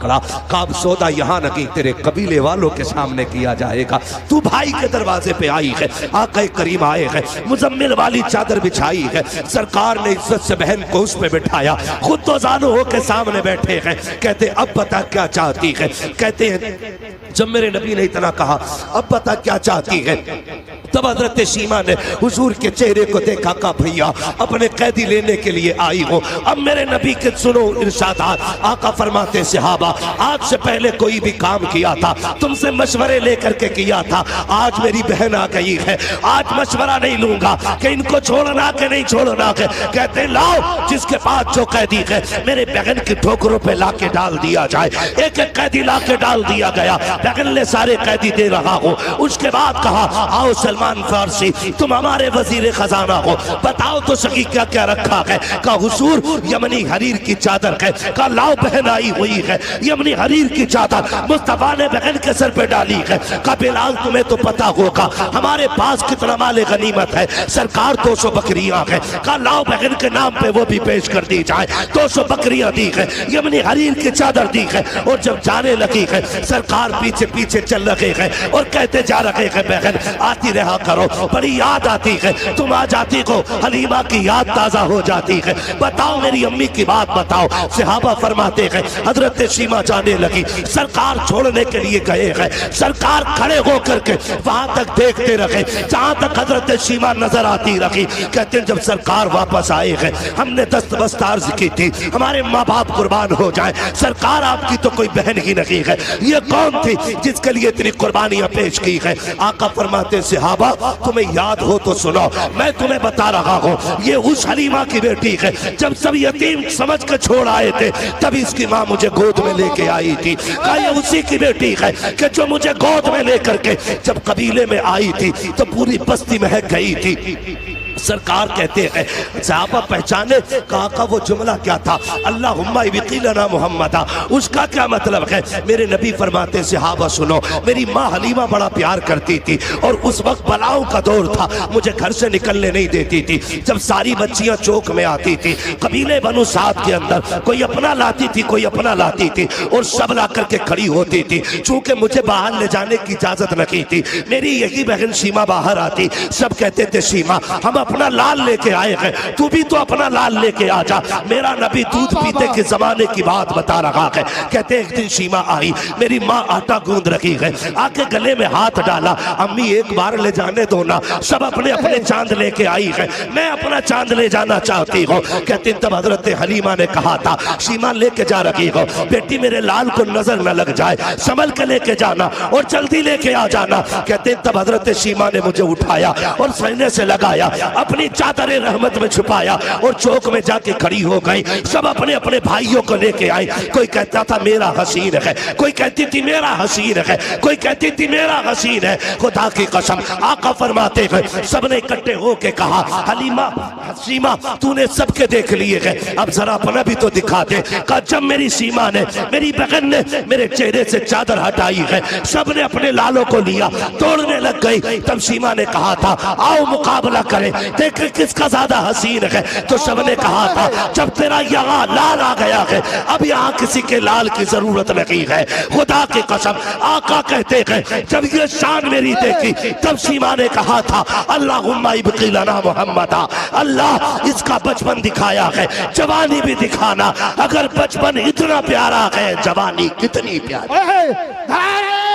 काब सौदा यहाँ नहीं तेरे कबीले वालों के सामने किया जाएगा। तू भाई के दरवाजे पे आई है, आका करीम आए हैं, मुजम्मिल वाली चादर बिछाई है, सरकार ने इज्जत से बहन को उस पे बिठाया, खुद तो जानो हो के सामने बैठे हैं। कहते अब बता क्या चाहती है। कहते हैं जब मेरे नबी ने इतना कहा अब बता क्या चाहती है, तब हजरत शीमा ने हुजूर के चेहरे को देखा, कहा भैया अपने कैदी लेने के लिए आई हो। अब मेरे नबी के सुनो इरशादात, आका फरमाते सहाबा आज से पहले कोई भी काम किया था तुमसे मशवरे लेकर के किया था, आज मेरी बहन आ गई है, आज मशवरा नहीं लूंगा कि इनको छोड़ना के नहीं छोड़ना के। कहते लाओ जिसके पास जो कैदी है मेरे बहन की ठोकरों पे ला के डाल दिया जाए। एक एक कैदी ला के डाल दिया गया, बहन ने सारे कैदी दे रहा हो। उसके बाद कहा आओ सलमान फारसी तुम हमारे वजीर खजाना हो, बताओ तो सही क्या क्या रखा है। कहा हुजूर यमनी हरीर की चादर है। कहा लाओ बहन आई हुई है, यमनी हरीर की चादर मुस्तफा ने बहन के सर पे डाली है। कहा बिलाल तुम्हें तो पता होगा हमारे पास कितना माले गनीमत है, सरकार 200 बकरियां है। कहा लाओ बहन के नाम पे वो भी पेश कर दी जाए। 200 बकरियां दी है, यमनी हरीर की चादर दी है। और जब जाने लगी है सरकार पीछे पीछे चल रहे हैं और कहते जा रहे हैं बहन आती रहा करो, बड़ी याद आती है, तुम आ जाती हो हलीमा की याद ताजा हो जाती है। बताओ मेरी अम्मी की बात बताओ। सहाबा फरमाते हैं हजरत शीमा जाने लगी, सरकार छोड़ने के लिए गए हैं, सरकार खड़े होकर के वहां तक देखते रहे जहां तक हजरत शीमा नजर आती रही। कहते हैं जब सरकार वापस आए हैं हमने दस्तबस्त अर्ज की थी हमारे माँ बाप कुर्बान हो जाए, सरकार आपकी तो कोई बहन ही नहीं है, ये कौन थी जिसके लिए इतनी कुर्बानियां पेश की है। आका फरमाते सहाबा तुम्हें याद हो तो सुनो, मैं तुम्हें बता रहा हूँ ये उस हलीमा की बेटी है, जब सब यतीम समझ कर छोड़ आए थे तभी इसकी माँ मुझे गोद में लेके आई थी। कहा ये उसी की बेटी है कि जो मुझे गोद में लेकर के जब कबीले में आई थी तो पूरी बस्ती महक गई थी। सरकार कहते हैं सहाबा पहचाने का वो जुमला क्या था, अल्लाहुम्मा इब्तिलना मुहम्मदा, उसका क्या मतलब है। मेरे नबी फरमाते सहाबा सुनो, मेरी माँ हलीमा बड़ा प्यार करती थी और उस वक्त बलाओं का दौर था, मुझे घर से निकलने नहीं देती थी। जब सारी बच्चियां चौक में आती थी कबीले बनु साद के अंदर, कोई अपना लाती थी कोई अपना लाती थी और सब ला करके खड़ी होती थी। चूंकि मुझे बाहर ले जाने की इजाजत नहीं थी, मेरी यही बहन सीमा बाहर आती, सब कहते थे सीमा हम अपना लाल लेके आए हैं, तू भी तो अपना लाल लेके आ जा। मेरा नबी दूध पीते के जमाने की बात बता रहा है। कहते एक दिन सीमा आई, मेरी माँ आटा गूंद रही है, आके गले में हाथ डाला, अम्मी एक बार ले जाने दो ना, सब अपने अपने चांद लेके आई है, मैं अपना चांद ले जाना चाहती हूँ। कहते तब हजरत हलीमा ने कहा था सीमा लेके जा रही हो, बेटी मेरे लाल को नजर न लग जाए, संभल के लेके जाना और जल्दी लेके आ जाना। कहते तब हजरत सीमा ने मुझे उठाया और सीने से लगाया, अपनी चादर रहमत में छुपाया और चौक में जाके खड़ी हो गई। सब अपने अपने भाइयों को लेके आए, कोई कहता था मेरा हसीन है, कोई कहती थी मेरा हसीन है, कोई कहती थी मेरा हसीन है। खुदा की कसम आका फरमाते हैं सबने इकट्ठे होके कहा हलीमा सीमा तूने सबके देख लिए हैं, अब जरा अपना भी तो दिखा दे। कहा जब मेरी सीमा ने मेरी बहन ने मेरे चेहरे से चादर हटाई है, सबने अपने लालों को लिया, तोड़ने लग गई। तब सीमा ने कहा था आओ मुकाबला करें, देख किसका ज्यादा हसीन है। तो सबने कहा था जब तेरा यहाँ लाल आ गया है अब यहाँ किसी के लाल की जरूरत नहीं है। खुदा की कसम आका कहते हैं जब ये शान मेरी देखी तब सीमा ने कहा था अल्लाहुम्मा इब्तिलना मुहम्मदा, अल्लाह इसका बचपन दिखाया है, जवानी भी दिखाना। अगर बचपन इतना प्यारा है जवानी कितनी प्यारी।